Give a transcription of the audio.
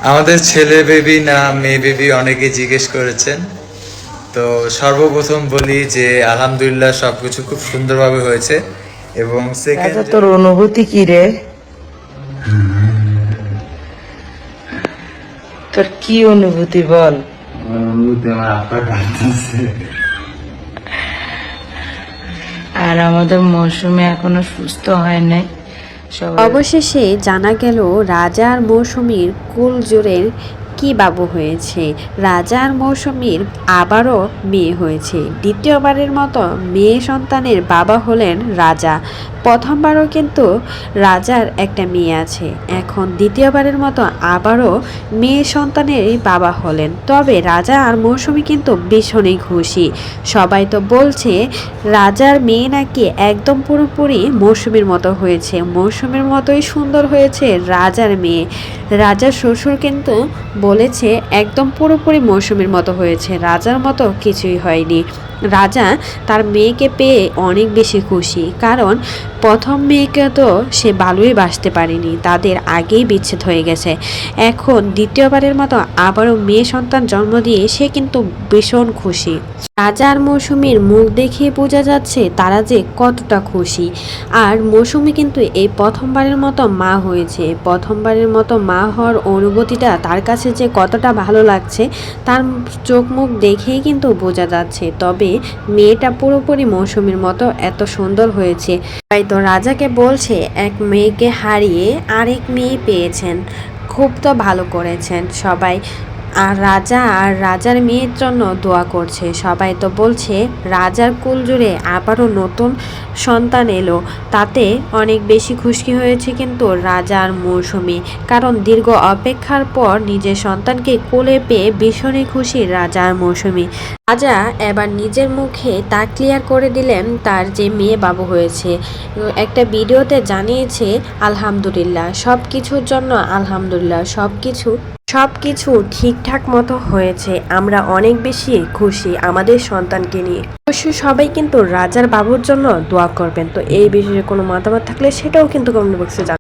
আমাদের ছেলে বেবি না মেয়ে বেবি অনেকে জিজ্ঞেস করেছেন। তো সর্বপ্রথম বলি যে আলহামদুলিল্লাহ সবকিছু খুব সুন্দরভাবে হয়েছে। এবং সেকেন্ড, রাজা, তোর অনুভূতি কি রে? তোর কি অনুভূতি বল? আর আমাদের মৌসুমী এখনো সুস্থ হয় নাই। অবশেষে জানা গেল রাজা আর মৌসুমীর কুল জোরের কি বাবু হয়েছে। রাজা আর মৌসুমীর আবারও মেয়ে হয়েছে। দ্বিতীয়বারের মতো মেয়ে সন্তানের বাবা হলেন রাজা। প্রথমবারও কিন্তু রাজার একটা মেয়ে আছে, এখন দ্বিতীয়বারের মতো আবারও মেয়ে সন্তানেরই বাবা হলেন। তবে রাজা আর মৌসুমী কিন্তু ভীষণই খুশি। সবাই তো বলছে রাজার মেয়ে নাকি একদম পুরোপুরি মৌসুমীর মতো হয়েছে, মৌসুমীর মতোই সুন্দর হয়েছে রাজার মেয়ে। রাজার শ্বশুর কিন্তু বলেছে একদম পুরোপুরি মৌসুমীর মতো হয়েছে, রাজার মতো কিছুই হয়নি। রাজা তার মেয়েকে পেয়ে অনেক বেশি খুশি, কারণ প্রথম মেয়েকে তো সে ভালোই বাসতে পারেনি, তাদের আগেই বিচ্ছেদ হয়ে গেছে। এখন দ্বিতীয়বারের মতো আবারও মেয়ে সন্তান জন্ম দিয়ে সে কিন্তু ভীষণ খুশি। রাজা আর মৌসুমীর মুখ দেখে বোঝা যাচ্ছে তারা যে কতটা খুশি। আর মৌসুমী কিন্তু এই প্রথমবারের মতো মা হয়েছে। প্রথমবারের মতো মা হওয়ার অনুভূতিটা তার কাছে যে কতটা ভালো লাগছে তার চোখ মুখ দেখেই কিন্তু বোঝা যাচ্ছে। তবে মেয়েটা পুরোপুরি মৌসুমীর মতো এত সুন্দর হয়েছে। তাই তো রাজাকে বলছে এক মেয়েকে হারিয়ে আরেক মেয়ে পেয়েছেন, খুব তো ভালো করেছেন সবাই। আর রাজা আর রাজার মেয়ের জন্য দোয়া করছে। সবাই তো বলছে রাজার কুল জুড়ে আবারও নতুন সন্তান এলো, তাতে অনেক বেশি খুশি হয়েছে কিন্তু রাজা আর মৌসুমী, কারণ দীর্ঘ অপেক্ষার পর নিজের সন্তানকে কোলে পেয়ে ভীষণই খুশি রাজা আর মৌসুমী। রাজা এবার নিজের মুখে তা ক্লিয়ার করে দিলেন তার যে মেয়ে বাবু হয়েছে। একটা ভিডিওতে জানিয়েছে আলহামদুলিল্লাহ, সব কিছুর জন্য আলহামদুলিল্লাহ, সব কিছু ঠিকঠাক মতো হয়েছে, আমরা অনেক বেশি খুশি আমাদের সন্তানকে নিয়ে। অবশ্যই সবাই কিন্তু রাজার বাবুর জন্য দোয়া করবেন। তো এই বিষয়ে কোনো মতামত থাকলে সেটাও কিন্তু কমেন্ট বক্সে